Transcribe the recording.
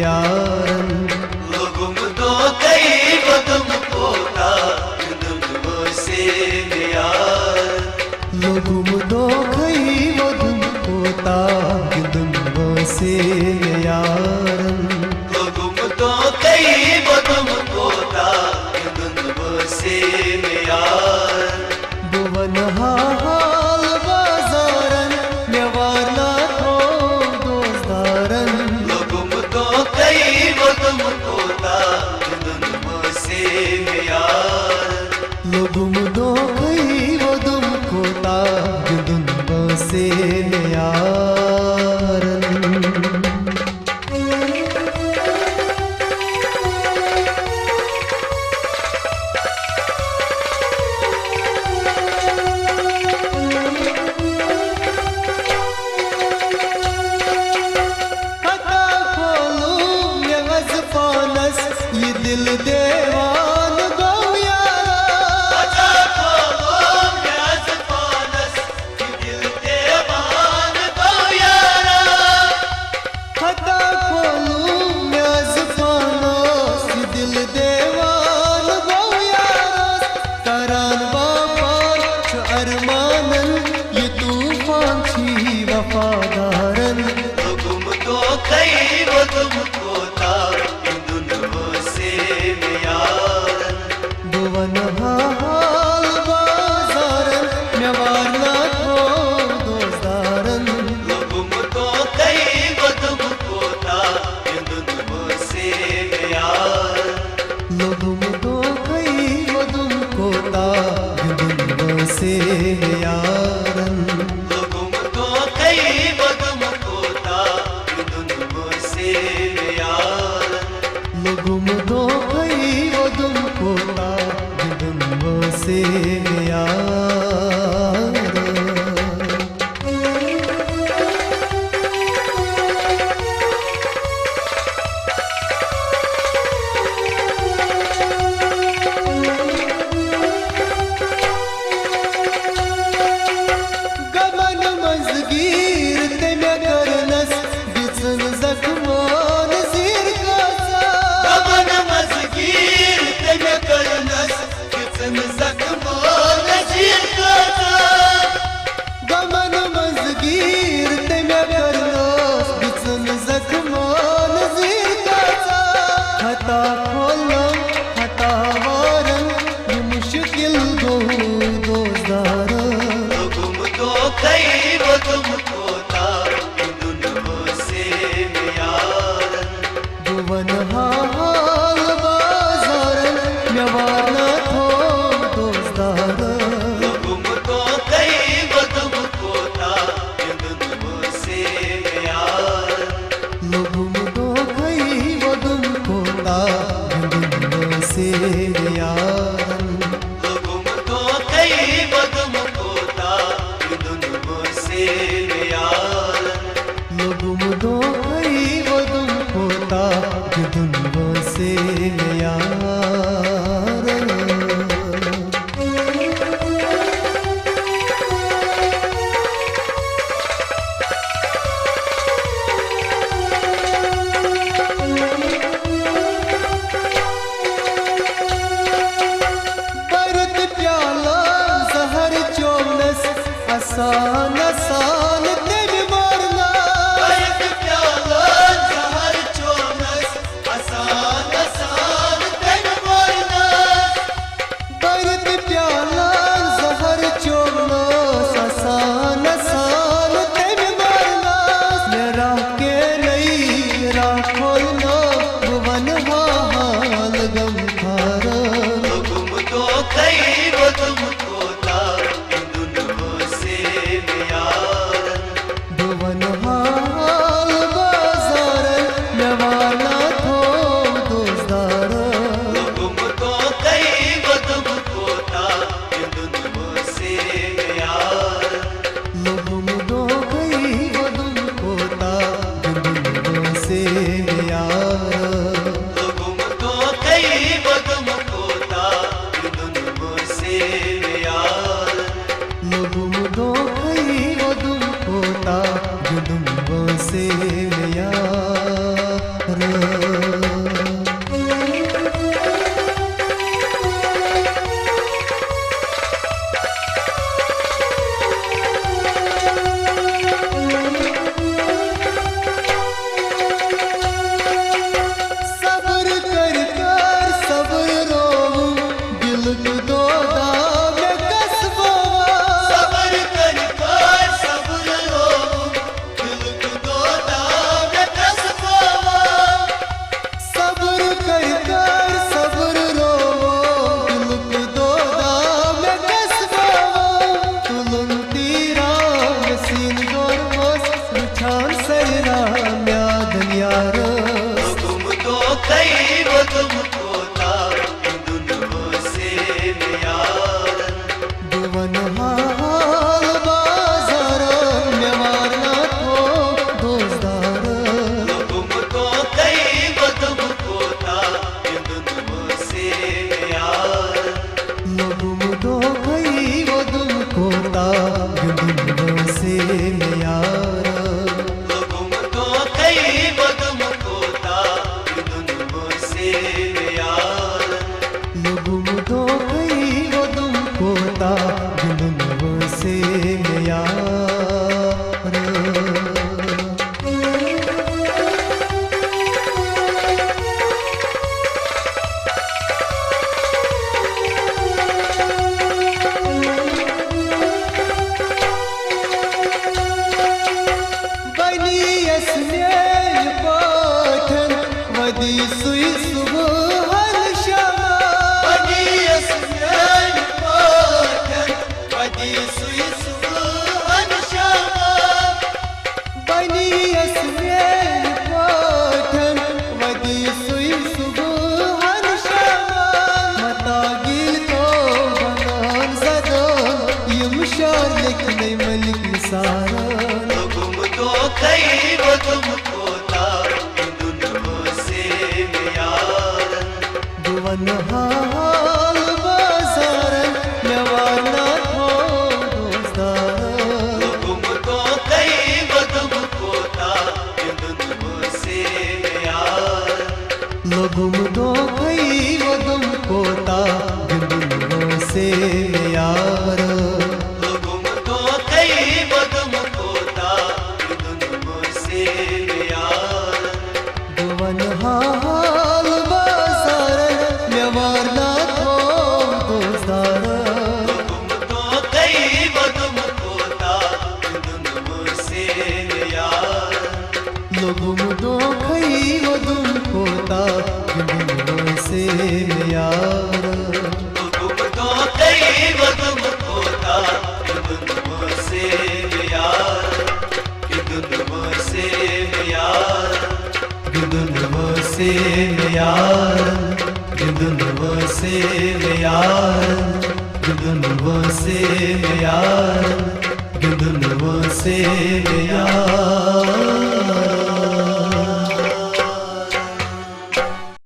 यारन लोगुम तो कई वदम कोता दुनु से यार लोगुम दो खई वदुम कोता दुनु से यारन लोगुम तो कई वदम कोता दुनु से यार बुवन हाल बाजारन मेवारना थो दोस्तारन लोगुम तो कई वदम कोता दुनु से यार लोगुम दो खई वदुम कोता दुनु से यारन ये दिल देवान गो यारा अच्छा खोलो प्यास पानस ये दिल देवान गो यारा खता खोलू म्याज पानस ये दिल देवान गो यारा करान बापार छ अरमानन ये तूफान छी वफादारन लोगुम तो कई वदम कोता दुनु से यारन भुवन हाल बाजारन मेवारना थो दोस्तारन लोगुम तो कई वदम कोता दुनु से यारन लोगुम दो खई वदुम कोता दुनु से यारन लोगुम तो कई वदम कोता दुनु से यारन लोगुम दो खई वदुम कोता दुनु से यारन गमन मजगीर ते में करनस बिचन जख्मान जीर कासा गमन मजगीर तन करनस किसन जख्मो नजीर काता गमन मजगीर ते में करनस बिचन जख्मान जीर कासा खता खोलम खता वारन ये मुश्किल गो दोस्तारन लोगुम तो कई वदम कोता दुनु से यारन भुवन हाल बाजारन मेवारना थो दोस्तारन लोगुम तो कई वदम कोता दुनु से यारन लोगुम दो खई वदुम कोता दुनु से यारन लोगुम तो कई वदम कोता दुनु से यारन लोगुम दो खई वदुम कोता दुनु से यारन बरत प्याला जहर चोनस आसान आसान तेज मारना एक प्याला जहर चोनस आसान आसान तन मोरना बरत प्याला जहर चोनस आसान आसान तेज मारना मेरा के नहीं राखोलना भुवन हाल गम खारा लोगुम तो कई वदम कोता दुनु से यारन भुवन हाल बाजारन मेवारना थो दोस्तारन लोगुम तो कई वदम कोता दुनु से यारन लोगुम दो खई वदुम कोता दुनु से यारन वदी सुई सुबह हर शमा वदी असमें पाठन वदी सुई सुबह शमा बनी असमे पाठन वदी सुई सुबह हर शमा मतागिल तो बनान सदा यम शार लिखने मलिक सारा गुम तो कई वो तुमको ता दुनिया से यारन दुवन हाल बाजारन मेवाना हो दोस्तार गुम तो कई वो तुमको ता दुनिया से यारन लोगुम दो कई वदुम कोता बिंदुओं से यार गुम तो कई वो तुमको ता दुनिया से यारन दुवन हाल बाजार मेवारना हो दोस्तार गुम तो कई वो तुमको ता दुनिया से यारन लोगुम दो कई वदुम कोता बिंदुओं से यार गुम तो कई वो तुमको ता दुनिया से यारन दुनिया से यारन दुनुओं से यार दुनुओं से यार दुनुओं से यार दुनुओं से यार